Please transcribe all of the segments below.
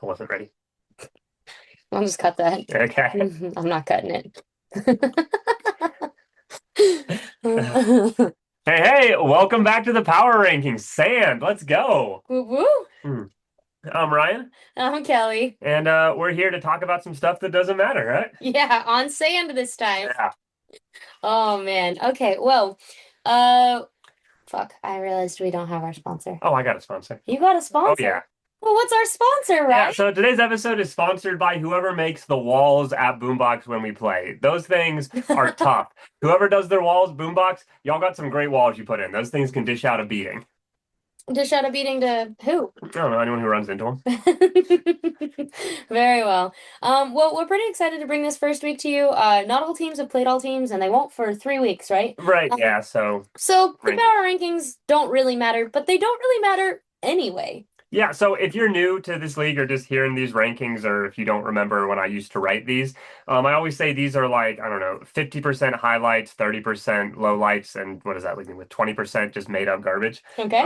I wasn't ready. I'll just cut that. Okay. I'm not cutting it. Hey, welcome back to the Power Rankings. Sand, let's go. Woo woo. Hmm. I'm Ryan, I'm Kelly. and we're here to talk about some stuff that doesn't matter, right? Yeah, on sand this time. Yeah. Oh man. Okay, well, uh, fuck. I realized we don't have our sponsor. Oh, I got a sponsor. You got a Oh, sponsor? yeah. Well, what's our sponsor, Yeah, right? so today's episode is sponsored by whoever makes the walls at Boombox when we play. Those things are tough. Whoever does their walls, Boombox, y'all got some great walls you put in. Those things can dish out a beating. Dish out a beating to who? I don't know, anyone who runs into them. Very well. Well, we're pretty excited to bring this first week to you. Not all teams have played all teams, and they won't for 3 weeks, right? Right, Um, yeah, so so the ranking. power rankings don't really matter, but they don't really matter anyway. Yeah, so if you're new to this league or just hearing these rankings, or if you don't remember when I used to write these, I always say these are like, I don't know, 50% highlights, 30% lowlights, and what does that leave me with? 20% just made up garbage. Okay?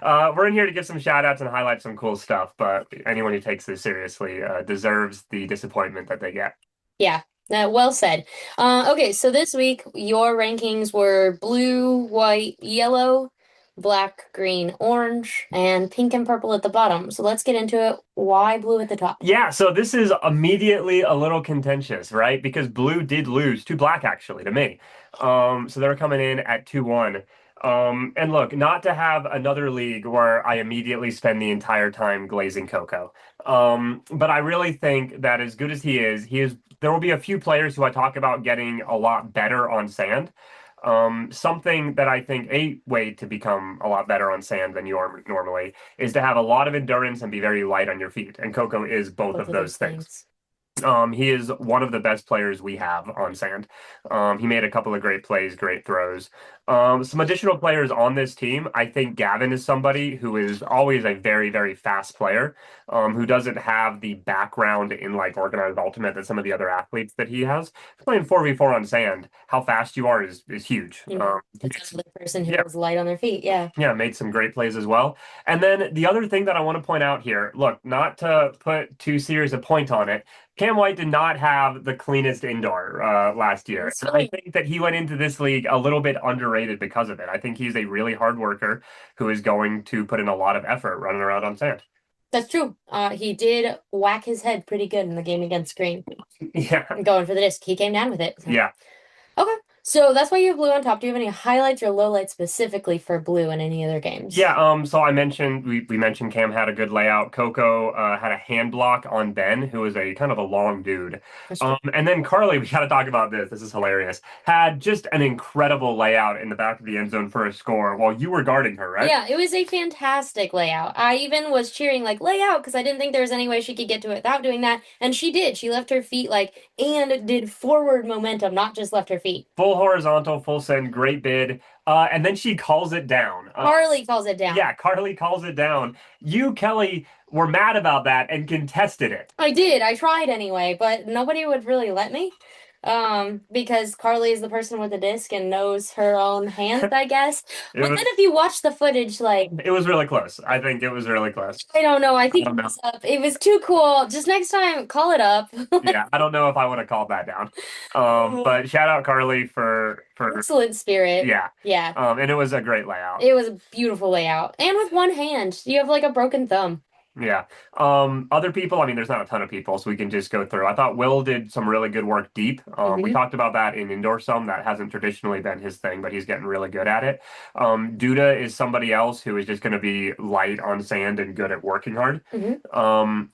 Uh, we're in here to give some shout outs and highlight some cool stuff, but anyone who takes this seriously deserves the disappointment that they get. Yeah. Well said. Okay, so this week your rankings were blue, white, yellow, black, green, orange, and pink and purple at the bottom. So let's get into it. Why blue at the top? Yeah, so this is immediately a little contentious, right? Because blue did lose to black actually to me. So they're coming in at 2-1. And look, not to have another league where I immediately spend the entire time glazing Coco. But I really think that as good as he is there will be a few players who I talk about getting a lot better on sand. Something that I think a way to become a lot better on sand than you are normally is to have a lot of endurance and be very light on your feet. And Coco is both Both of of those those things. things. He is one of the best players we have on sand. He made a couple of great plays, great throws. Some additional players on this team. I think Gavin is somebody who is always a very, very fast player, who doesn't have the background in like organized ultimate that some of the other athletes that he has. Playing 4v4 on sand, how fast you are is huge. That's another person who Yeah, is light on their feet. Yeah. yeah, made some great plays as well. And then the other thing that I want to point out here, look, not to put too serious a point on it, Cam White did not have the cleanest indoor last year. And I think that he went into this league a little bit underrated because of it. I think he's a really hard worker who is going to put in a lot of effort running around on sand. That's true. He did whack his head pretty good in the game against Green. Yeah. Going for the disc. He came down with it. Yeah. Okay. So that's why you have blue on top. Do you have any highlights or lowlights specifically for blue in any other games? Yeah, so I mentioned we mentioned Cam had a good layout. Coco had a hand block on Ben, who is a kind of a long dude. That's true. And then Carly, we got to talk about this. This is hilarious. Had just an incredible layout in the back of the end zone for a score while you were guarding her, right? Yeah, it was a fantastic layout. I even was cheering like lay out because I didn't think there was any way she could get to it without doing that. And she did. She left her feet like and did forward momentum, not just left her feet. Full horizontal, full send, great bid. And then she calls it down. Harley calls it down. Yeah, Carly calls it down. You, Kelly, were mad about that and contested it. I did. I tried anyway, but nobody would really let me. Because Carly is the person with the disc and knows her own hand, I guess. It But was then if you watch the footage, like, it was really close. I think it was really close. I don't know. I I think don't it know. was up. It was too cool. Just next time, call it up. Yeah, I don't know if I would have called that down. But shout out Carly for Excellent spirit. yeah. Yeah. And it was a great layout. It was a beautiful layout. And with one hand, you have like a broken thumb. Yeah. Other people, I mean, there's not a ton of people, so we can just go through. I thought Will did some really good work deep. We Hmm. talked about that in indoor some. That hasn't traditionally been his thing, but he's getting really good at it. Duda is somebody else who is just going to be light on sand and good at working hard. Hmm. Um,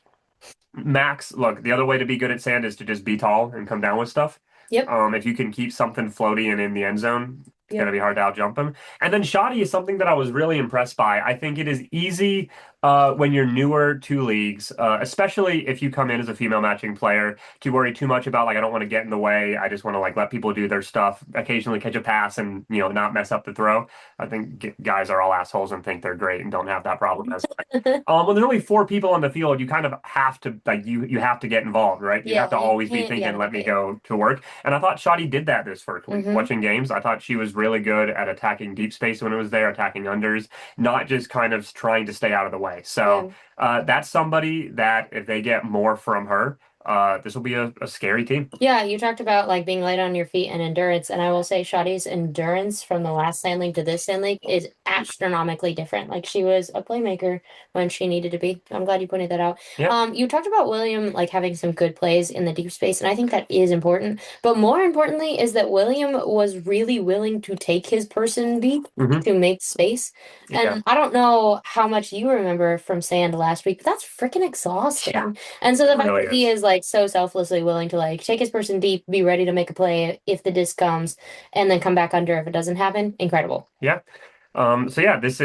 Max, look, the other way to be good at sand is to just be tall and come down with stuff. Yep. If you can keep something floaty and in the end zone, it's going Yep. to be hard to outjump him. And then Shoddy is something that I was really impressed by. I think it is easy when you're newer to leagues, especially if you come in as a female matching player, to worry too much about like I don't want to get in the way. I just want to like let people do their stuff, occasionally catch a pass and not mess up the throw. I think guys are all assholes and think they're great and don't have that problem as when there's only four people on the field, you kind of have to like you have to get involved, right? You have Yeah, to you always be can't. thinking, Yeah. let me go to work. And I thought Shoddy did that this first week. Hmm. Watching games, I thought she was really good at attacking deep space when it was there, attacking unders, not just kind of trying to stay out of the way. play. Yeah. So that's somebody that if they get more from her, this will be a scary team. Yeah, you talked about like being light on your feet and endurance, and I will say Shadi's endurance from the last Sand League to this Sand League is astronomically different. Like she was a playmaker when she needed to be. I'm glad you pointed that out. Yeah. You talked about William like having some good plays in the deep space, and I think that is important. But more importantly is that William was really willing to take his person deep Hmm. to make space. Yeah. And I don't know how much you remember from Sand last week, but that's freaking exhausting. Yeah. And so the It fact really that he is. is like so selflessly willing to like take his person deep, be ready to make a play if the disc comes, and then come back under if it doesn't happen, incredible. Yeah. So yeah, this.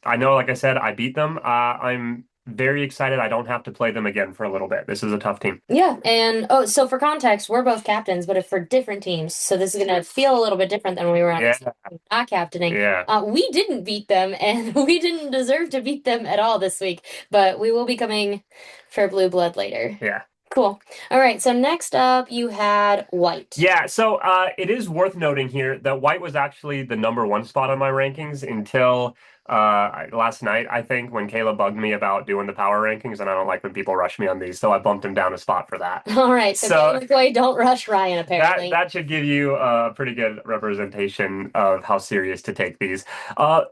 I know, like I said, I beat them. I'm very excited. I don't have to play them again for a little bit. This is a tough team. Yeah, and oh, so for context, we're both captains, but if for different teams, so this is gonna feel a little bit different than when we were on Yeah. not captaining. Yeah. We didn't beat them, and we didn't deserve to beat them at all this week, but we will be coming for Blue Blood later. Yeah. Cool. All right, so next up you had White. Yeah, so it is worth noting here that White was actually the number 1 spot on my rankings until last night, I think, when Kayla bugged me about doing the power rankings, and I don't like when people rush me on these, so I bumped him down a spot for that. All right, so Kayla McCoy, don't rush Ryan, That apparently. that should give you a pretty good representation of how serious to take these.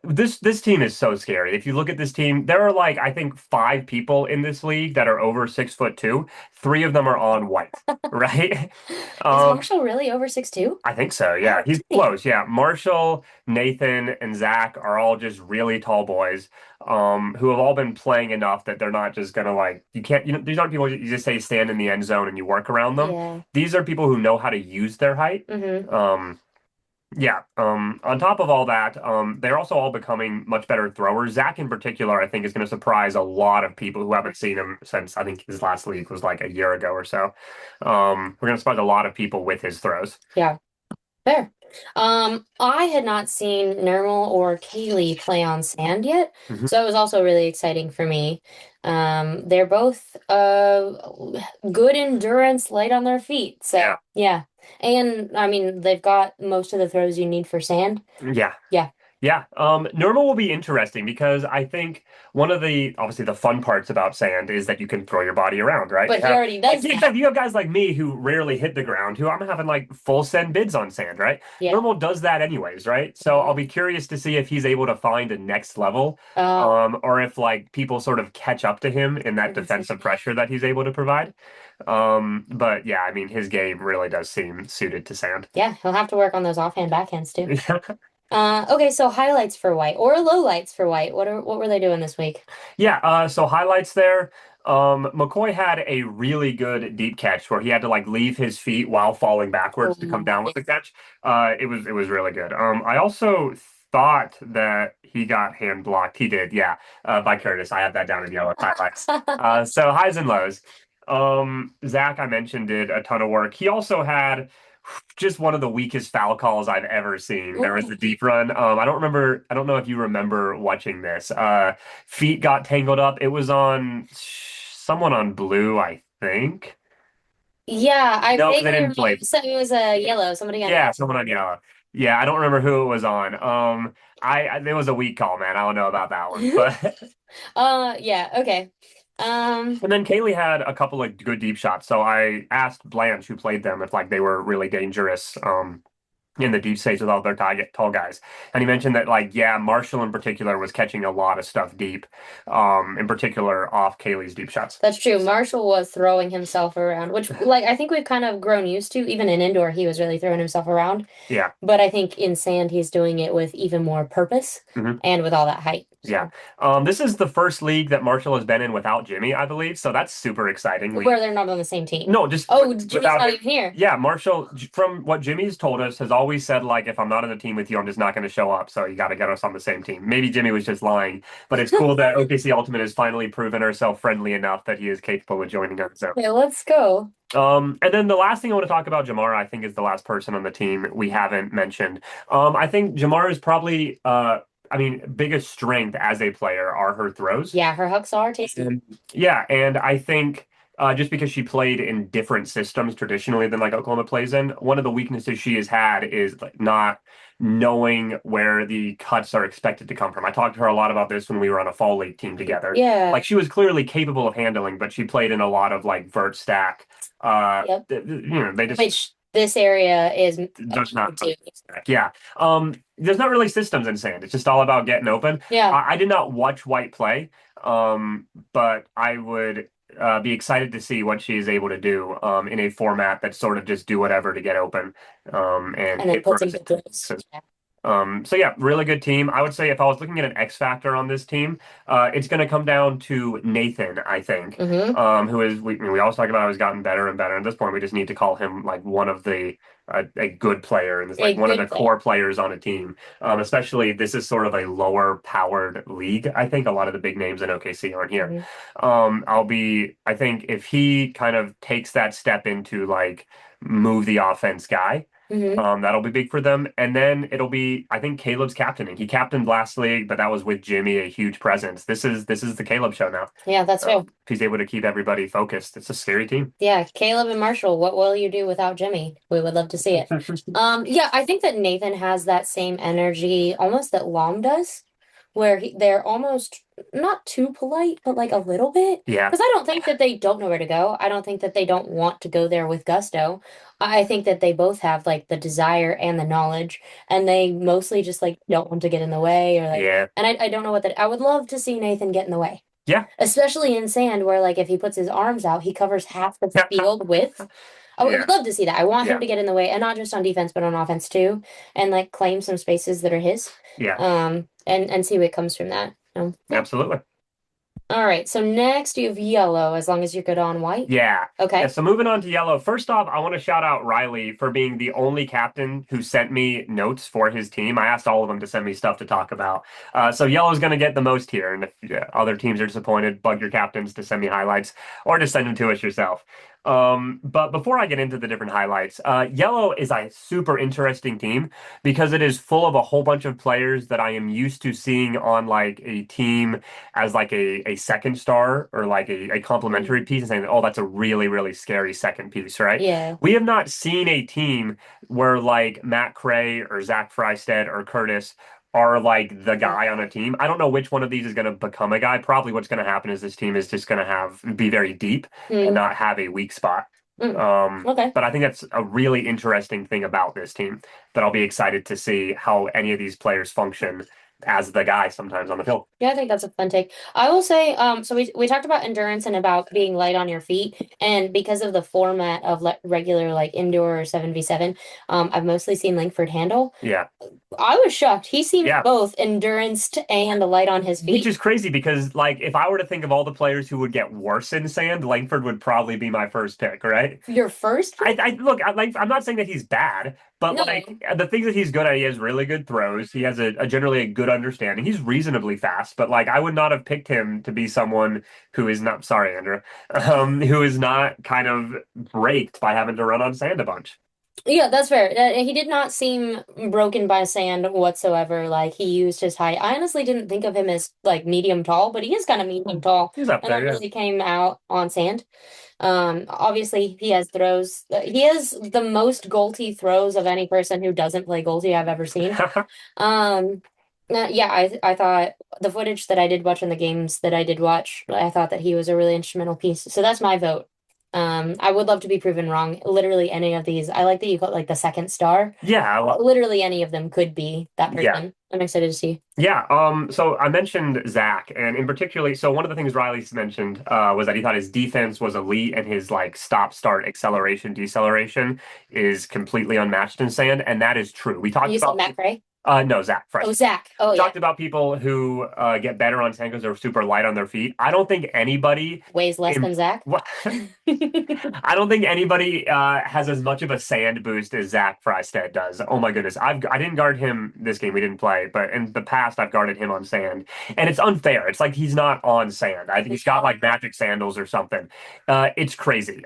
This team is so scary. If you look at this team, there are like I think 5 people in this league that are over 6'2". 3 of them are on White, right? Is Marshall really over 6'2"? I think so. Yeah, he's close. Yeah, Marshall, Nathan, and Zach are all just really tall boys, who have all been playing enough that they're not just gonna like you can't. These aren't people you just say stand in the end zone and you work around them. Yeah. These are people who know how to use their height. Mm-hmm. Yeah. On top of all that, they're also all becoming much better throwers. Zach in particular, I think, is going to surprise a lot of people who haven't seen him since I think his last league was like a year ago or so. We're going to surprise a lot of people with his throws. Yeah. Fair. I had not seen Nermal or Kaylee play on sand yet, Mhm. so it was also really exciting for me. They're both good endurance, light on their feet. So Yeah. yeah. And I mean, they've got most of the throws you need for sand. Yeah. Yeah. Yeah. Normal will be interesting because I think one of the obviously the fun parts about sand is that you can throw your body around, right? But he already does that. Except you have guys like me who rarely hit the ground, who I'm having like full send bids on sand, right? Yeah. Normal does that anyways, right? So I'll be curious to see if he's able to find a next level, or if like people sort of catch up to him in that defensive pressure that he's able to provide. But yeah, I mean his game really does seem suited to sand. Yeah, he'll have to work on those offhand backhands too. Okay, so highlights for White or lowlights for White. What were they doing this week? Yeah, so highlights there. McCoy had a really good deep catch where he had to like leave his feet while falling backwards to come down with the catch. It was really good. I also thought that he got hand blocked. He did, yeah, by Curtis. I have that down in yellow highlights. So highs and lows. Zach, I mentioned, did a ton of work. He also had just one of the weakest foul calls I've ever seen. There was the deep run. I don't know if you remember watching this. Feet got tangled up. It was on someone on blue, I think. Yeah, I No, they vaguely didn't play. remember. So it was a yellow. Somebody on Yeah, someone on yellow. Yeah, I don't remember who it was on. It was a weak call, man. I don't know about that one, but yeah, okay. and then Kaylee had a couple of good deep shots. So I asked Blanche, who played them, if like they were really dangerous in the deep space with all their tall guys. And he mentioned that like, yeah, Marshall in particular was catching a lot of stuff deep, in particular off Kaylee's deep shots. That's true. Marshall was throwing himself around, which like I think we've kind of grown used to. Even in indoor, he was really throwing himself around. Yeah. But I think in sand, he's doing it with even more purpose and with all that height. So. Yeah. This is the first league that Marshall has been in without Jimmy, I believe. So that's super exciting. Where they're not on the same team. No, just Jimmy's not even here. Yeah, Marshall, from what Jimmy's told us, has always said like, if I'm not on the team with you, I'm just not going to show up. So you got to get us on the same team. Maybe Jimmy was just lying, but it's cool that OKC Ultimate has finally proven herself friendly enough that he is capable of joining us. So. Okay, let's go. And then the last thing I want to talk about, Jamara, I think is the last person on the team we haven't mentioned. I think Jamara is probably, biggest strength as a player are her throws. Yeah, her hooks are tasty. Yeah, and I think just because she played in different systems traditionally than like Oklahoma plays in. One of the weaknesses she has had is like not knowing where the cuts are expected to come from. I talked to her a lot about this when we were on a fall league team together. Yeah. Like she was clearly capable of handling, but she played in a lot of like vert stack. Yep. They just Which this area is does not. too. Yeah. There's not really systems in sand. It's just all about getting open. Yeah. I did not watch White play, but I would be excited to see what she is able to do in a format that sort of just do whatever to get open and And then hit puts in rows. good throws. Yeah. So yeah, really good team. I would say if I was looking at an X factor on this team, it's going to come down to Nathan, I think, who is we always talk about how he's gotten better and better. At this point, we just need to call him like one of the a good player and it's like A one of the good player. core players on a team. Especially this is sort of a lower powered league. I think a lot of the big names in OKC aren't here. I think if he kind of takes that step into like move the offense guy. That'll be big for them. And then it'll be, I think Caleb's captaining. He captained last league, but that was with Jimmy, a huge presence. This is the Caleb show now. Yeah, that's fair. He's able to keep everybody focused. It's a scary team. Yeah, Caleb and Marshall, what will you do without Jimmy? We would love to see it. Yeah, I think that Nathan has that same energy almost that Lom does, where they're almost not too polite, but like a little bit. Yeah. Because I don't think that they don't know where to go. I don't think that they don't want to go there with gusto. I think that they both have like the desire and the knowledge, and they mostly just like don't want to get in the way or like. Yeah. And I don't know what that. I would love to see Nathan get in the way. Yeah. Especially in sand, where like if he puts his arms out, he covers half the field width. I would love to see that. I want him to get in the way, and not just on defense, but on offense too, and like claim some spaces that are his. Yeah. And see what comes from that. Yeah. Absolutely. All right. So next you have yellow, as long as you're good on white. Yeah. Okay. Yeah, so moving on to yellow. First off, I want to shout out Riley for being the only captain who sent me notes for his team. I asked all of them to send me stuff to talk about. So yellow's going to get the most here. And if other teams are disappointed, bug your captains to send me highlights or just send them to us yourself. But before I get into the different highlights, yellow is a super interesting team because it is full of a whole bunch of players that I am used to seeing on like a team as like a second star or like a complementary piece and saying, oh, that's a really, really scary second piece, right? Yeah. We have not seen a team where like Matt Cray or Zach Frystead or Curtis are like the guy on a team. I don't know which one of these is going to become a guy. Probably what's going to happen is this team is just going to be very deep and not have a weak spot. Okay. But I think that's a really interesting thing about this team that I'll be excited to see how any of these players function as the guy sometimes on the field. Yeah, I think that's a fun take. I will say, so we talked about endurance and about being light on your feet, and because of the format of regular like indoor or 7v7, I've mostly seen Langford handle. Yeah. I was shocked. He seemed both endurance and light on his feet. Which is crazy because, like, if I were to think of all the players who would get worse in sand, Langford would probably be my first pick, right? Your first pick? Look, I'm not saying that he's bad, but like the things that he's good at, he has really good throws. He has a generally a good understanding. He's reasonably fast, but like I would not have picked him to be someone who is not, sorry, Andrew, who is not kind of raked by having to run on sand a bunch. Yeah, that's fair. He did not seem broken by sand whatsoever. Like he used his height. I honestly didn't think of him as like medium tall, but he is kind of medium tall. He's up and there, that really came out on sand. Obviously he has throws. He has the most goalty throws of any person who doesn't play goalty I've ever seen. Yeah, I thought the footage that I did watch in the games that I did watch, I thought that he was a really instrumental piece. So that's my vote. I would love to be proven wrong. Literally any of these. I like that you got like the second star. Yeah. Literally any of them could be that person. Yeah. I'm excited to see. Yeah. So I mentioned Zach, and in particularly, so one of the things Riley's mentioned was that he thought his defense was elite and his like stop, start, acceleration, deceleration is completely unmatched in sand, and that is true. We talked about Matt Gray? No, Zach. Oh, Zach. Oh, talked about people who get better on sand because they're super light on their feet. I don't think anybody weighs less than Zach. I don't think anybody has as much of a sand boost as Zach Frystead does. Oh my goodness, I didn't guard him this game. We didn't play, but in the past I've guarded him on sand, and it's unfair. It's like he's not on sand. I think he's got like magic sandals or something. It's crazy.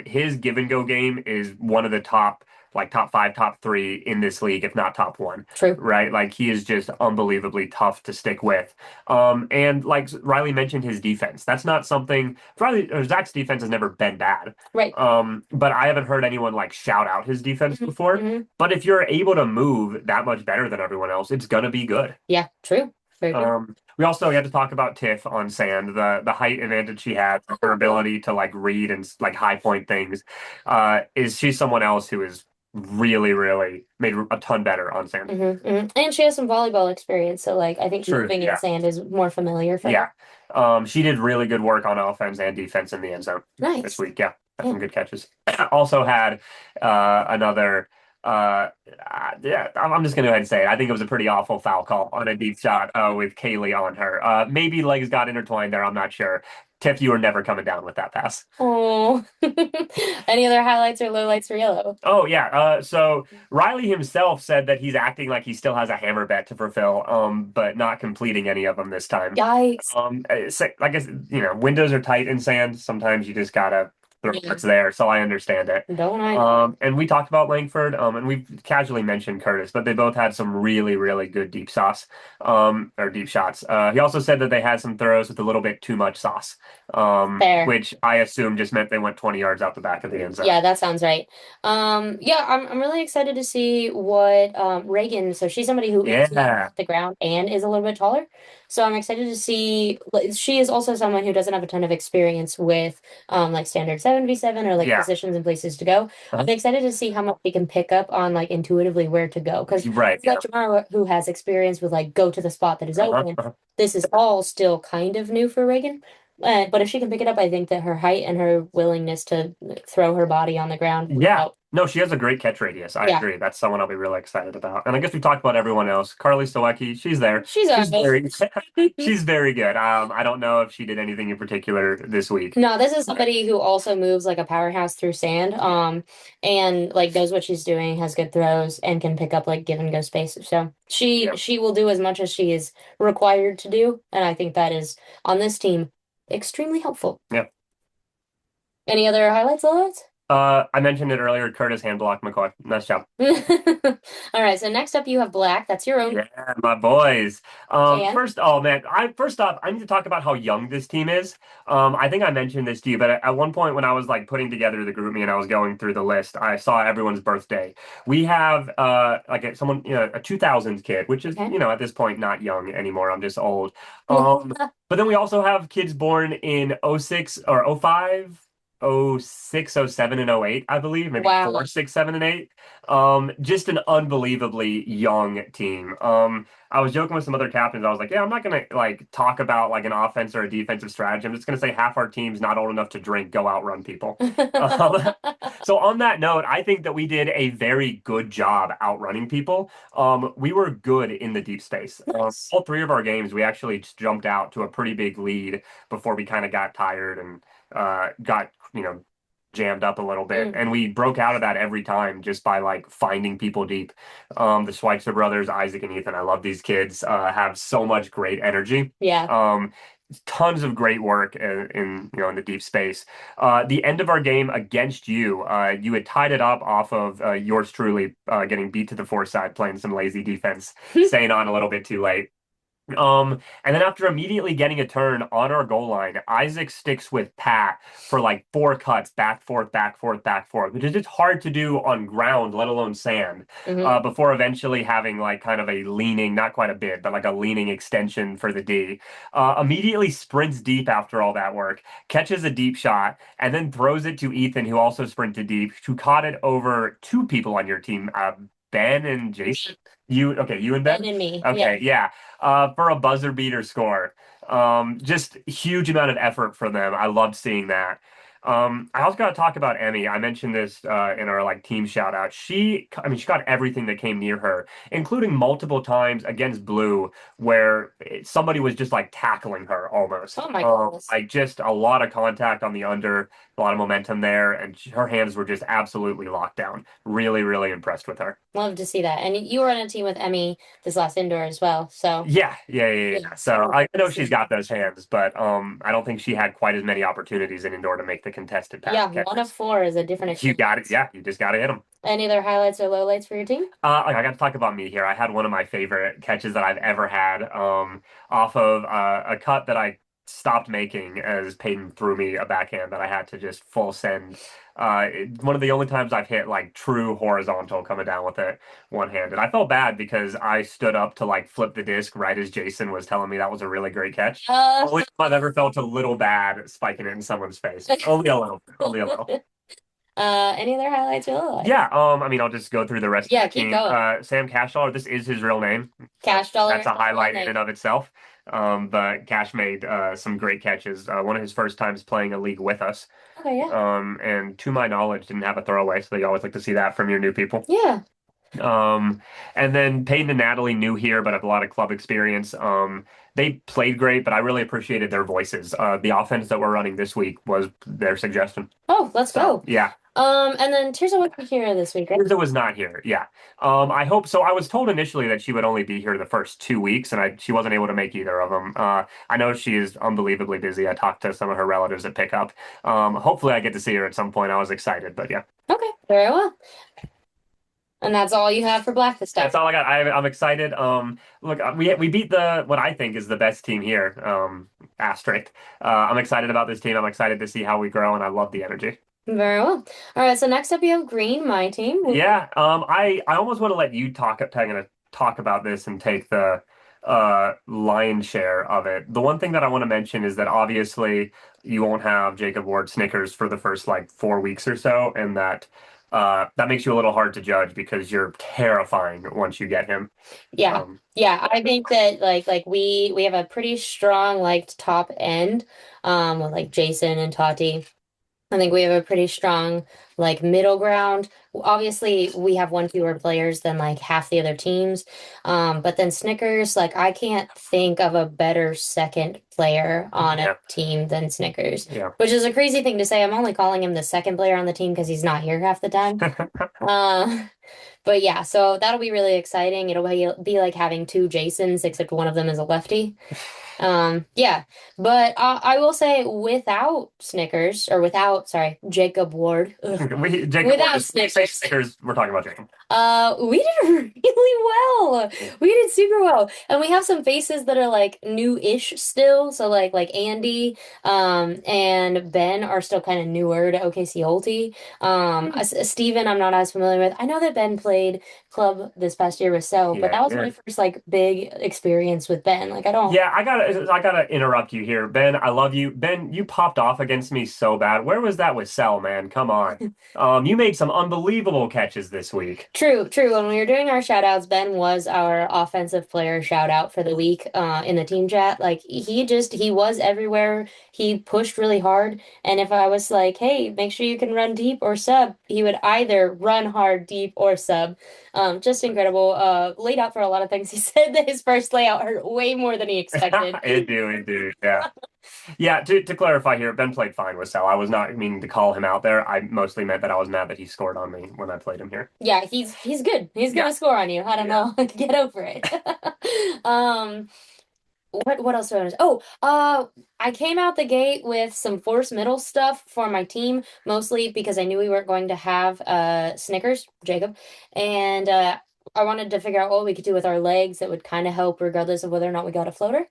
His give and go game is one of the top like top five, top three in this league, if not top one. True. Right? Like he is just unbelievably tough to stick with. And like Riley mentioned his defense. That's not something Riley or Zach's defense has never been bad. Right. But I haven't heard anyone like shout out his defense Mhm, before. mhm. But if you're able to move that much better than everyone else, it's gonna be good. Yeah, true. Very true. We also had to talk about Tiff on sand, the height advantage she had, her ability to like read and like high point things. Is she's someone else who is really, really made a ton better on sand. And she has some volleyball experience, so like I think True, moving in yeah. sand is more familiar for Yeah. her. She did really good work on offense and defense in the end zone this Nice. week. Yeah, had Yeah. some good catches. Also had another. Yeah, I'm just gonna go ahead and say it. I think it was a pretty awful foul call on a deep shot with Kaylee on her. Maybe legs got intertwined there. I'm not sure. Tiff, you were never coming down with that pass. Oh. Any other highlights or lowlights for yellow? Oh yeah. So Riley himself said that he's acting like he still has a hammer bet to fulfill, but not completing any of them this time. Yikes. I guess windows are tight in sand. Sometimes you just gotta throw Yeah. what's there. So I understand it. Don't I? And we talked about Langford, and we've casually mentioned Curtis, but they both had some really, really good deep sauce, or deep shots. He also said that they had some throws with a little bit too much sauce, Fair. which I assume just meant they went 20 yards out the back of the end zone. Yeah, that sounds right. Yeah, I'm really excited to see what Reagan. So she's somebody who is Yeah. off the ground and is a little bit taller. So I'm excited to see. She is also someone who doesn't have a ton of experience with like standard 7v7 or like Yeah. positions and places to go. Uh-huh. I'm excited to see how much she can pick up on like intuitively where to go because Right. you've got Jamara who has experience with like go to the spot that is Uh-huh, open. uh-huh. This is all still kind of new for Reagan. But if she can pick it up, I think that her height and her willingness to throw her body on the ground. Yeah. No, she has a great catch radius. I Yeah. agree. That's someone I'll be really excited about. And I guess we talked about everyone else. Carly Stowecki, she's there. She's very, she's very good. I don't know if she did anything in particular this week. No, this is somebody who also moves like a powerhouse through sand, and like knows what she's doing, has good throws, and can pick up like give and go space. So she will do as much as she is required to do, and I think that is on this team extremely helpful. Yeah. Any other highlights, lowlights? I mentioned it earlier. Curtis hand blocked McCoy. Nice job. All right, so next up you have Black. That's your own. Yeah, my boys. And? First off, I need to talk about how young this team is. I think I mentioned this to you, but at one point when I was like putting together the group me and I was going through the list, I saw everyone's birthday. We have like a 2000s kid, which is Okay. at this point not young anymore. I'm just old. But then we also have kids born in 06 or 05. 06, 07, and 08, I believe. Maybe Wow. 4, 6, 7, and 8. Just an unbelievably young team. I was joking with some other captains. I was like, yeah, I'm not gonna like talk about like an offense or a defensive strategy. I'm just gonna say half our team's not old enough to drink, go outrun people. So on that note, I think that we did a very good job outrunning people. We were good in the deep space. Nice. All three of our games, we actually just jumped out to a pretty big lead before we kind of got tired and got jammed up a little bit, and we broke out of that every time just by like finding people deep. The Schweitzer brothers, Isaac and Ethan, I love these kids. Have so much great energy. Yeah. Tons of great work in the deep space. The end of our game against you, you had tied it up off of yours truly getting beat to the foreside, playing some lazy defense, staying on a little bit too late. And then after immediately getting a turn on our goal line, Isaac sticks with Pat for like 4 cuts, back, forth, back, forth, back, forth, which is just hard to do on ground, let alone sand, before eventually having like kind of a leaning, not quite a bit, but like a leaning extension for the D. Immediately sprints deep after all that work, catches a deep shot, and then throws it to Ethan, who also sprinted deep, who caught it over 2 people on your team, Ben and Jason. You and Ben? Ben and me. Okay, yeah. For a buzzer beater score. Just huge amount of effort for them. I loved seeing that. I also got to talk about Emmy. I mentioned this in our like team shout out. She got everything that came near her, including multiple times against Blue where somebody was just like tackling her almost. Oh my goodness. Like just a lot of contact on the under, a lot of momentum there, and her hands were just absolutely locked down. Really, really impressed with her. Love to see that. And you were on a team with Emmy this last indoor as well. So Yeah. So I know she's got those hands, but I don't think she had quite as many opportunities in indoor to make the the contested pass Yeah, catches. 1 of 4 is a different You got it. experience. Yeah, you just got to hit them. Any other highlights or lowlights for your team? I got to talk about me here. I had one of my favorite catches that I've ever had off of a cut that I stopped making as Peyton threw me a backhand that I had to just full send. One of the only times I've hit like true horizontal coming down with it one-handed. I felt bad because I stood up to like flip the disc right as Jason was telling me that was a really great catch. Only time I've ever felt a little bad spiking it in someone's face. Only a little. Only a little. Any other highlights or lowlights? Yeah, I mean, I'll just go through the rest of Yeah, the keep team. going. Sam Cashdollar, this is his real name. Cash Dollar. That's a highlight in name. and of itself. But Cash made some great catches. One of his first times playing a league with us. Okay, yeah. And to my knowledge, didn't have a throwaway, so you always like to see that from your new people. Yeah. And then Peyton and Natalie, new here, but have a lot of club experience. They played great, but I really appreciated their voices. The offense that we're running this week was their suggestion. Oh, let's go. Yeah. And then Tirza won't be here this week, right? Tirza was not here. Yeah. I hope so. I was told initially that she would only be here the first 2 weeks, and she wasn't able to make either of them. I know she is unbelievably busy. I talked to some of her relatives at pickup. Hopefully, I get to see her at some point. I was excited, but yeah. Okay, very well. And that's all you have for Black this time. That's all I got. I'm excited. Look, we beat what I think is the best team here. Asterisk. I'm excited about this team. I'm excited to see how we grow, and I love the energy. Very well. All right, so next up you have Green, my team. Yeah. I almost want to let you talk about this and take the lion's share of it. The one thing that I want to mention is that obviously you won't have Jacob Ward Snickers for the first like 4 weeks or so, and that makes you a little hard to judge because you're terrifying once you get him. Yeah. Yeah, I think that like we have a pretty strong like top end with like Jason and Tati. I think we have a pretty strong like middle ground. Obviously, we have one fewer players than like half the other teams. But then Snickers, like I can't think of a better second player on a team than Snickers. Yeah. Which is a crazy thing to say. I'm only calling him the second player on the team because he's not here half the time. But yeah, so that'll be really exciting. It'll be like having two Jasons, except one of them is a lefty. Yeah, but I will say without Snickers or sorry, Jacob Ward. Without Snickers, we're talking about Jacob. We did really well. We did super well, and we have some faces that are like new-ish still. So like Andy, and Ben are still kind of newer to OKC Ulti. Steven, I'm not as familiar with. I know that Ben played club this past year with Cell, but that was my first like big experience with Ben. Like I don't. Yeah, I gotta interrupt you here, Ben. I love you, Ben. You popped off against me so bad. Where was that with Cell, man? Come on. You made some unbelievable catches this week. True. When we were doing our shout outs, Ben was our offensive player shout out for the week in the team chat. Like he was everywhere. He pushed really hard. And if I was like, hey, make sure you can run deep or sub, he would either run hard, deep, or sub. Just incredible. Laid out for a lot of things. He said that his first layout hurt way more than he expected. It do, yeah. Yeah, to clarify here, Ben played fine with Sal. I was not meaning to call him out there. I mostly meant that I was mad that he scored on me when I played him here. Yeah, he's good. He's gonna score on you. I don't know. Get over it. What else do I want to I came out the gate with some force middle stuff for my team, mostly because I knew we weren't going to have Snickers, Jacob, and I wanted to figure out what we could do with our legs that would kind of help regardless of whether or not we got a floater.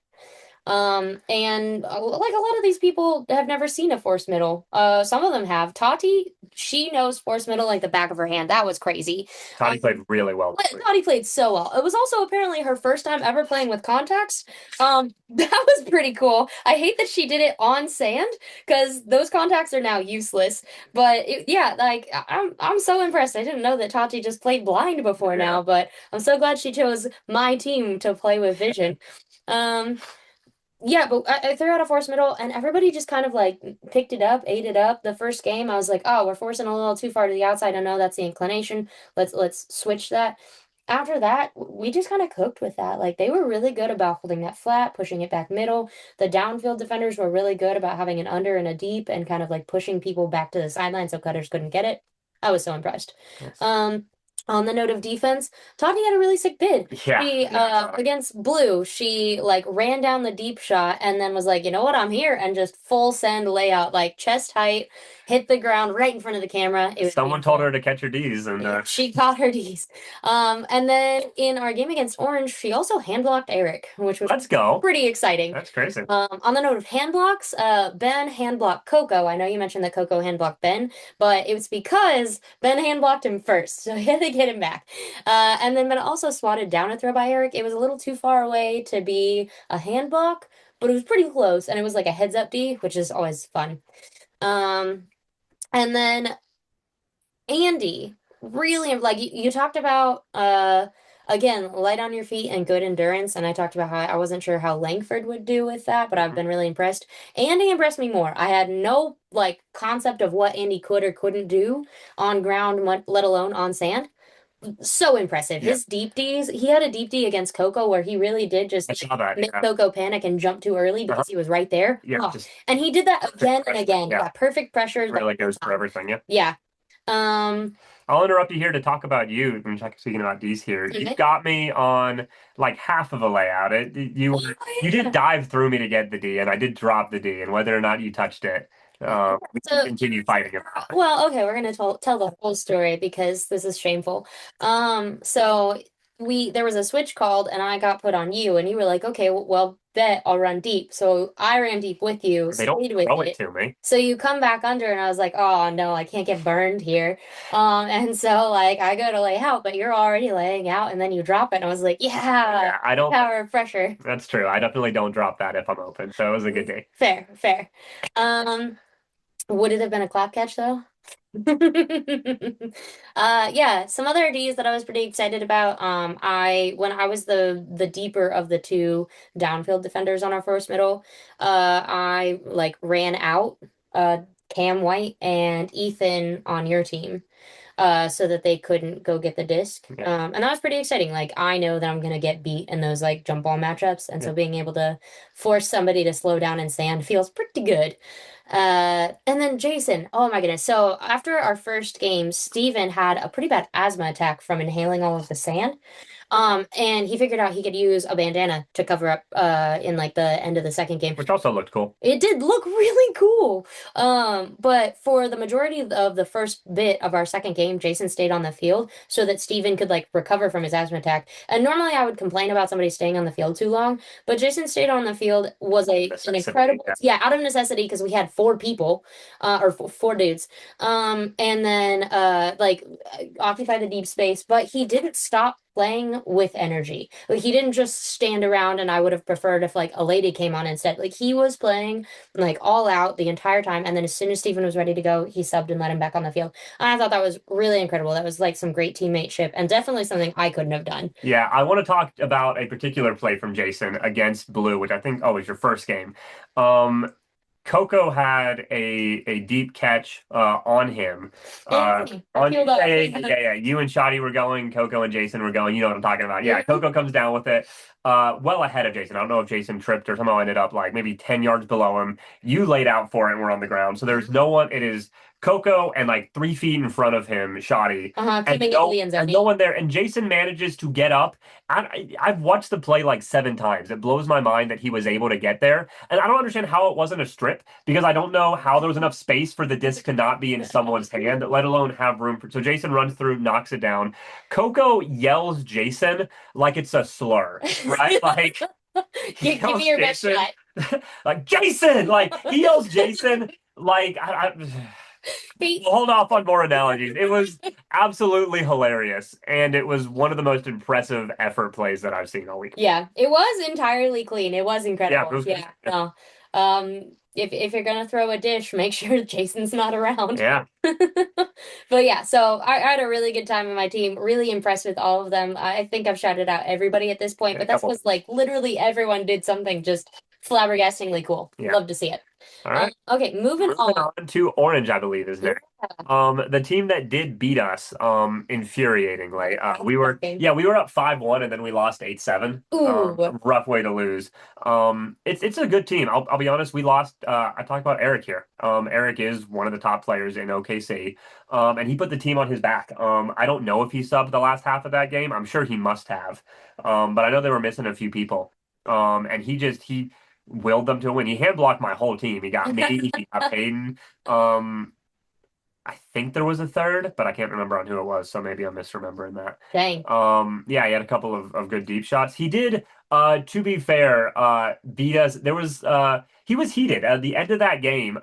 And like a lot of these people have never seen a force middle. Some of them have. Tati, she knows force middle like the back of her hand. That was crazy. Tati played really well. Tati played so well. It was also apparently her first time ever playing with contacts. That was pretty cool. I hate that she did it on sand because those contacts are now useless. But like I'm so impressed. I didn't know that Tati just played blind before now, but I'm so glad she chose my team to play with vision. Yeah, but I threw out a force middle and everybody just kind of like picked it up, ate it up. The first game, I was like, oh, we're forcing a little too far to the outside. I know that's the inclination. Let's switch that. After that, we just kind of cooked with that. Like they were really good about holding that flat, pushing it back middle. The downfield defenders were really good about having an under and a deep and kind of like pushing people back to the sideline so cutters couldn't get it. I was so impressed. Yes. On the note of defense, Tati had a really sick bid. Yeah. She against Blue, she like ran down the deep shot and then was like, you know what, I'm here, and just full send layout, like chest height, hit the ground right in front of the camera. It was Someone told beautiful. her to catch her D's, and She caught her D's. And then in our game against Orange, she also hand blocked Eric, which was let's go. pretty exciting. That's crazy. On the note of hand blocks, Ben hand blocked Coco. I know you mentioned that Coco hand blocked Ben, but it was because Ben hand blocked him first, so he had to get him back. And then Ben also swatted down a throw by Eric. It was a little too far away to be a hand block, but it was pretty close, and it was like a heads up D, which is always fun. Um, and then Andy, really like you talked about again, light on your feet and good endurance, and I talked about how I wasn't sure how Langford would do with that, but I've been really impressed. Andy impressed me more. I had no like concept of what Andy could or couldn't do on ground, let alone on sand. So impressive. Yeah. His deep Ds, he had a deep D against Coco where he really did just I saw that. make Yeah. Coco panic and jump too early because he was right there. Yeah. Oh, Just and he did that again and pressure. again. Yeah. Yeah, perfect pressure the really whole goes for time. everything. Yeah. Yeah. Um, I'll interrupt you here to talk about you. I'm speaking about D's here. You Okay. got me on like half of a layout. You did dive through me to get the D, and I did drop the D, and whether or not you touched it, we So, continue fighting about it. well, okay, we're gonna tell the whole story because this is shameful. So there was a switch called and I got put on you and you were like, okay, well, bet I'll run deep. So I ran deep with you, They don't stayed with throw it it. to me. So you come back under and I was like, oh no, I can't get burned here. And so like I go to lay out, but you're already laying out and then you drop it and I was like, yeah, Yeah, I don't. power of pressure. That's true. I definitely don't drop that if I'm open. So it was a good day. Fair, fair. Um, would it have been a clap catch though? Yeah, some other Ds that I was pretty excited about. When I was the deeper of the two downfield defenders on our first middle, I like ran out Cam White and Ethan on your team. So that they couldn't go get the disc. Yeah. And that was pretty exciting. Like I know that I'm gonna get beat in those like jump ball matchups, and so Yeah. being able to force somebody to slow down in sand feels pretty good. And then Jason, oh my goodness. So after our first game, Steven had a pretty bad asthma attack from inhaling all of the sand. And he figured out he could use a bandana to cover up in like the end of the second game. Which also looked cool. It did look really cool. But for the majority of the first bit of our second game, Jason stayed on the field so that Steven could like recover from his asthma attack. And normally I would complain about somebody staying on the field too long, but Jason stayed on the field was an Necessity, incredible, yeah. yeah, out of necessity because we had four people, or four dudes. And then like occupy the deep space, but he didn't stop playing with energy. Like he didn't just stand around and I would have preferred if like a lady came on instead. Like he was playing like all out the entire time and then as soon as Steven was ready to go, he subbed and let him back on the field. And I thought that was really incredible. That was like some great teammateship and definitely something I couldn't have done. Yeah, I want to talk about a particular play from Jason against Blue, which I think, was your first game. Coco had a deep catch on him. I feel that. Yeah. You and Shotty were going, Coco and Jason were going. You know what I'm talking about. Yeah, Coco comes down with it. Well ahead of Jason. I don't know if Jason tripped or somehow ended up like maybe 10 yards below him. You laid out for it and we're on the ground. So there's no one. It is Coco and like 3 feet in front of him, Shotty. And no one there. And Jason manages to get up. I've watched the play like 7 times. It blows my mind that he was able to get there. And I don't understand how it wasn't a strip because I don't know how there was enough space for the disc to not be in someone's hand, let alone have room for. So Jason runs through, knocks it down. Coco yells Jason like it's a slur, right? Like give me your best shot. Like Jason, like he yells Jason, like we'll hold off on more analogies. It was absolutely hilarious, and it was one of the most impressive effort plays that I've seen all week. Yeah, it was entirely clean. It was incredible. Yeah, No. If you're gonna throw a dish, make sure Jason's not around. Yeah. But yeah, so I had a really good time with my team. Really impressed with all of them. I think I've shouted out everybody at this point, but that's because like literally everyone did something just flabbergastingly cool. Yeah. Love to see it. All right. Okay, moving Moving on. on to Orange, I believe, is next. The team that did beat us, infuriatingly. Game. We were up 5-1 and then we lost 8-7. Ooh, Rough way to lose. It's a good team. I'll be honest, we lost I talked about Eric here. Eric is one of the top players in OKC. And he put the team on his back. I don't know if he subbed the last half of that game. I'm sure he must have. But I know they were missing a few people. And he willed them to a win. He hand blocked my whole team. He got me, he got Peyton. I think there was a third, but I can't remember on who it was, so maybe I'm misremembering that. dang. Yeah, he had a couple of good deep shots. He did, to be fair, beat us. He was heated. At the end of that game,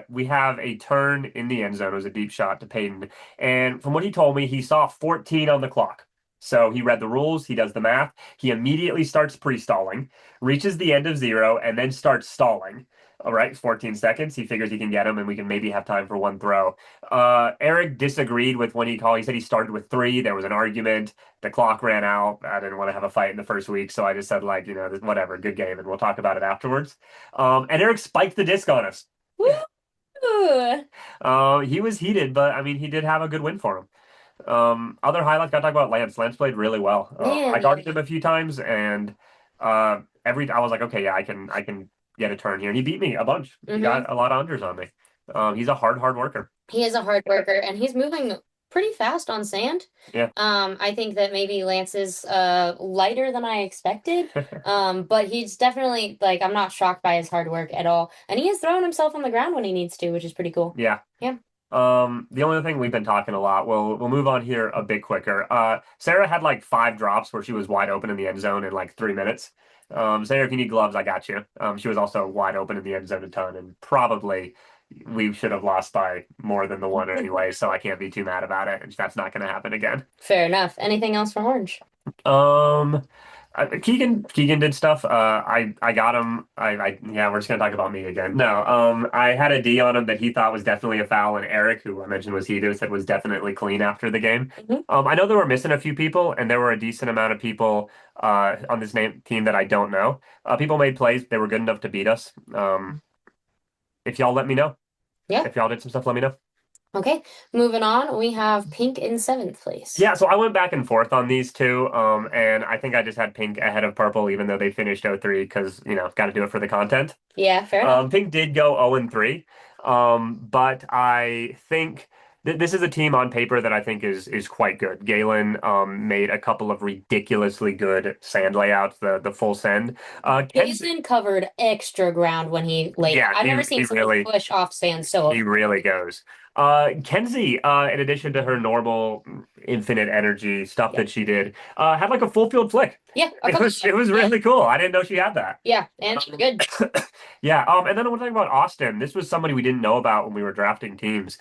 we have a turn in the end zone. It was a deep shot to Peyton. And from what he told me, he saw 14 on the clock. So he read the rules, he does the math. He immediately starts pre-stalling, reaches the end of 0, and then starts stalling. All right, 14 seconds. He figures he can get him, and we can maybe have time for one throw. Eric disagreed with when he called. He said he started with 3. There was an argument. The clock ran out. I didn't want to have a fight in the first week, so I just said, like, whatever, good game, and we'll talk about it afterwards. And Eric spiked the disc on us. Woo! He was heated, but I mean, he did have a good win for him. Other highlights, gotta talk about Lance. Lance played really well. Man, I guarded him a few times, and I was like, okay, yeah, I can get a turn here. And he beat me a bunch. He got a lot of unders on me. He's a hard worker. He is a hard worker, and he's moving pretty fast on sand. Yeah. I think that maybe Lance is lighter than I expected. But he's definitely like I'm not shocked by his hard work at all. And he is throwing himself on the ground when he needs to, which is pretty cool. Yeah. Yeah. The only thing we've been talking a lot, we'll move on here a bit quicker. Sarah had like 5 drops where she was wide open in the end zone in like 3 minutes. Sarah, if you need gloves, I got you. She was also wide open in the end zone a ton, and probably we should have lost by more than the one anyway, so I can't be too mad about it. That's not going to happen again. Fair enough. Anything else for Orange? Keegan did stuff. I got him. Yeah, we're just gonna talk about me again. No, I had a D on him that he thought was definitely a foul, and Eric, who I mentioned was heated, said was definitely clean after the game. I know they were missing a few people, and there were a decent amount of people on this team that I don't know. People made plays. They were good enough to beat us. If y'all let me know. Yeah. If y'all did some stuff, let me know. Okay, moving on, we have Pink in 7th place. Yeah, so I went back and forth on these two, and I think I just had Pink ahead of Purple, even though they finished 0-3, because, got to do it for the content. Yeah, fair enough. Pink did go 0-3, but I think this is a team on paper that I think is quite good. Galen made a couple of ridiculously good sand layouts, the full send. Jason covered extra ground when he laid. Yeah, I've never seen someone really push off sand so. He really goes. Kenzie, in addition to her normal infinite energy stuff that she did, had like a full field flick. Yeah, it was really cool. I didn't know she had that. Yeah, and she's good. Yeah. And then I want to talk about Austin. This was somebody we didn't know about when we were drafting teams.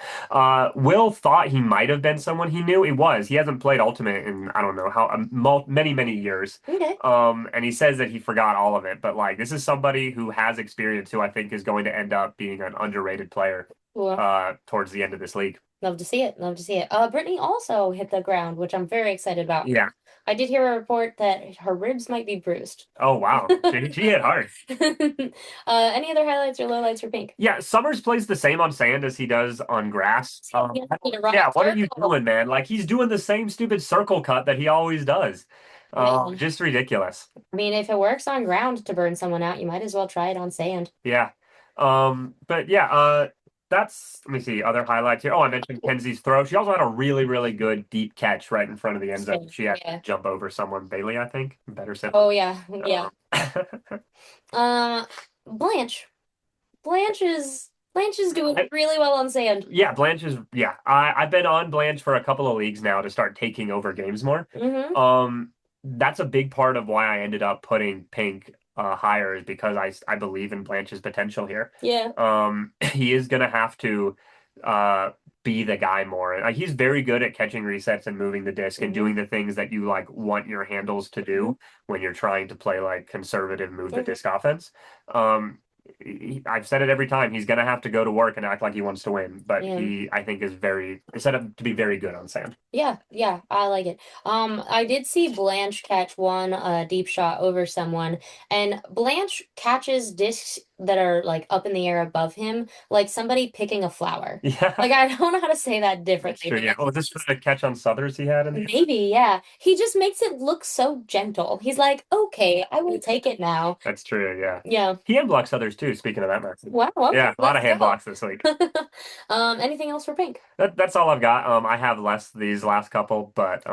Will thought he might have been someone he knew. He was. He hasn't played Ultimate in I don't know how many years. Okay. And he says that he forgot all of it, but like this is somebody who has experience, who I think is going to end up being an underrated player. Towards the end of this league. Love to see it. Love to see it. Brittany also hit the ground, which I'm very excited about. Yeah. I did hear a report that her ribs might be bruised. Oh, wow. She hit hard. Any other highlights or lowlights for Pink? Yeah, Summers plays the same on sand as he does on grass. Yeah, what are you doing, man? Like, he's doing the same stupid circle cut that he always does. Just ridiculous. I mean, if it works on ground to burn someone out, you might as well try it on sand. Yeah. But yeah, let me see, other highlights here. Oh, I mentioned Kenzie's throw. She also had a really, really good deep catch right in front of the end zone. She had to jump over someone, Bailey, I think. Better said. Oh, yeah. Yeah. Blanche. Blanche is doing really well on sand. Yeah, Blanche is, yeah. I've been on Blanche for a couple of leagues now to start taking over games more. That's a big part of why I ended up putting Pink higher, is because I believe in Blanche's potential here. Yeah. He is gonna have to be the guy more. Like, he's very good at catching resets and moving the disc and doing the things that you like want your handles to do when you're trying to play like conservative move the disc offense. I've said it every time. He's gonna have to go to work and act like he wants to win, but Yeah. I think, is set up to be very good on sand. Yeah, yeah, I like it. I did see Blanche catch one deep shot over someone, and Blanche catches discs that are like up in the air above him, like somebody picking a flower. Yeah, Like I don't know how to say that that's differently, true. but Yeah. Oh, is this for the catch on Southers he had in the maybe, yeah. He just makes it look so gentle. He's like, okay, I will take it now. That's true. Yeah. Yeah. He hand blocks others too. Speaking of that, Max. Wow, okay, Yeah, a lot let's of hand go. blocks this week. Anything else for Pink? That's all I've got. I have less these last couple, but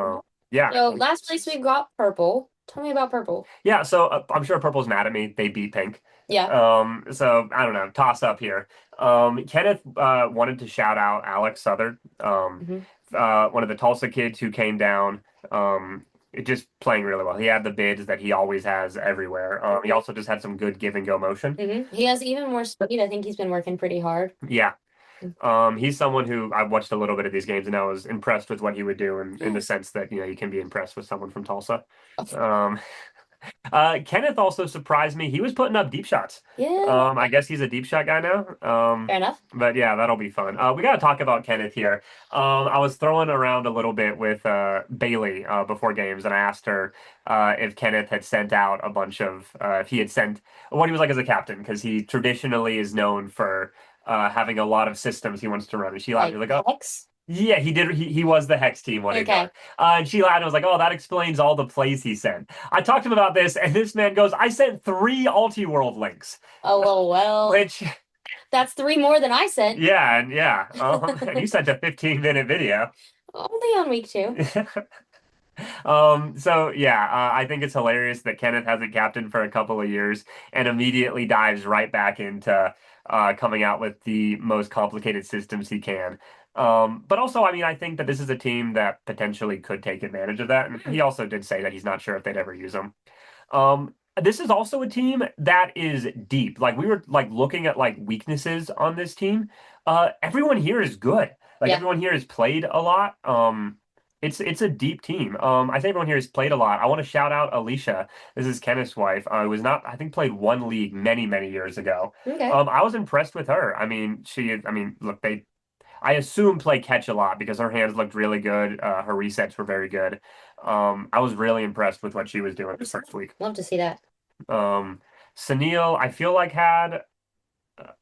yeah. So last place we got purple. Tell me about purple. Yeah, so I'm sure Purple's mad at me. They beat Pink. Yeah. So I don't know. Toss up here. Kenneth wanted to shout out Alex Southern, Hmm. one of the Tulsa kids who came down. Just playing really well. He had the bids that he always has everywhere. He also just had some good give and go motion. He has even more speed. I think he's been working pretty hard. Yeah. He's someone who I've watched a little bit of these games and I was impressed with what he would do in the sense that, you can be impressed with someone from Tulsa. Um, Kenneth also surprised me. He was putting up deep shots. Yeah. I guess he's a deep shot guy now. Fair enough. But yeah, that'll be fun. We got to talk about Kenneth here. I was throwing around a little bit with Bailey before games, and I asked her if Kenneth had sent out a bunch of, if he had sent what he was like as a captain, because he traditionally is known for having a lot of systems he wants to run. And she laughed. She was like, "Oh, Hex? yeah, he did. He was the Hex team when he Okay. got. And she laughed and was like, "Oh, that explains all the plays he sent." I talked to him about this, and this man goes, "I sent 3 Ulti-World links," Oh, well, which, that's 3 more than I sent. yeah, and you sent a 15-minute video. Only on week 2. So yeah, I think it's hilarious that Kenneth hasn't captained for a couple of years and immediately dives right back into coming out with the most complicated systems he can. But also, I mean, I think that this is a team that potentially could take advantage of that. And he also did say that he's not sure if they'd ever use them. This is also a team that is deep. Like we were like looking at like weaknesses on this team. Everyone here is good. Like Yeah. everyone here has played a lot. It's a deep team. I think everyone here has played a lot. I want to shout out Alicia. This is Kenneth's wife. Who was not, I think, played one league many, many years ago. Okay. I was impressed with her. I mean, look, I assume play catch a lot because her hands looked really good. Her resets were very good. I was really impressed with what she was doing this first week. Love to see that. Sunil, I feel like had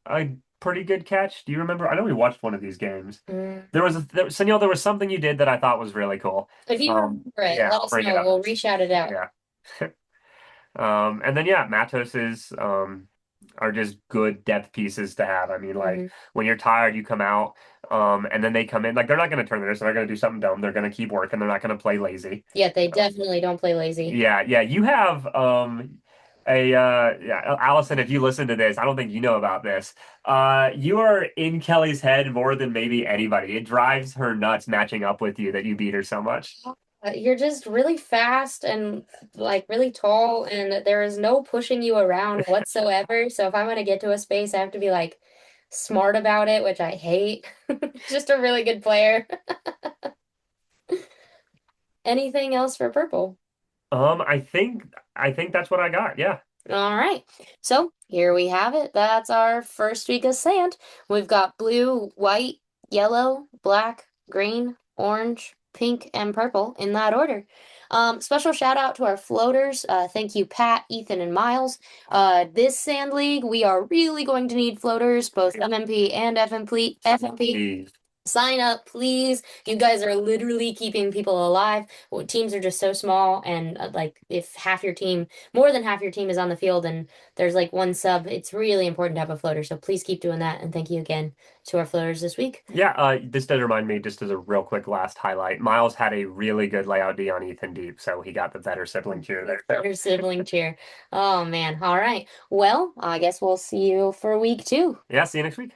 a pretty good catch. Do you remember? I know we watched one of these games. Sunil, there was something you did that I thought was really cool. If you remember it, yeah, let I'll us bring it know. up. We'll re-shout it out. Yeah. And then yeah, Matos's are just good depth pieces to have. I mean, like when you're tired, you come out, and then they come in. Like they're not going to turn this. They're not going to do something dumb. They're going to keep working. They're not going to play lazy. Yeah, they definitely don't play lazy. Yeah, yeah. You have yeah, Allison, if you listen to this, I don't think you know about this. You are in Kelly's head more than maybe anybody. It drives her nuts matching up with you that you beat her so much. You're just really fast and like really tall, and there is no pushing you around whatsoever. So if I want to get to a space, I have to be like smart about it, which I hate. Just a really good player. Anything else for purple? I think that's what I got. Yeah. All right. So here we have it. That's our first week of sand. We've got blue, white, yellow, black, green, orange, pink, and purple in that order. Special shout out to our floaters. Thank you, Pat, Ethan, and Miles. This sand league, we are really going to need floaters, both MMP and FMP. Please. Sign up, please. You guys are literally keeping people alive. Teams are just so small, and like if more than half your team is on the field and there's like one sub, it's really important to have a floater. So please keep doing that. And thank you again to our floaters this week. Yeah, this does remind me, just as a real quick last highlight, Miles had a really good layout D on Ethan Deep, so he got the better sibling cheer there. Better sibling cheer. Oh man. All right. Well, I guess we'll see you for week 2. Yeah, see you next week.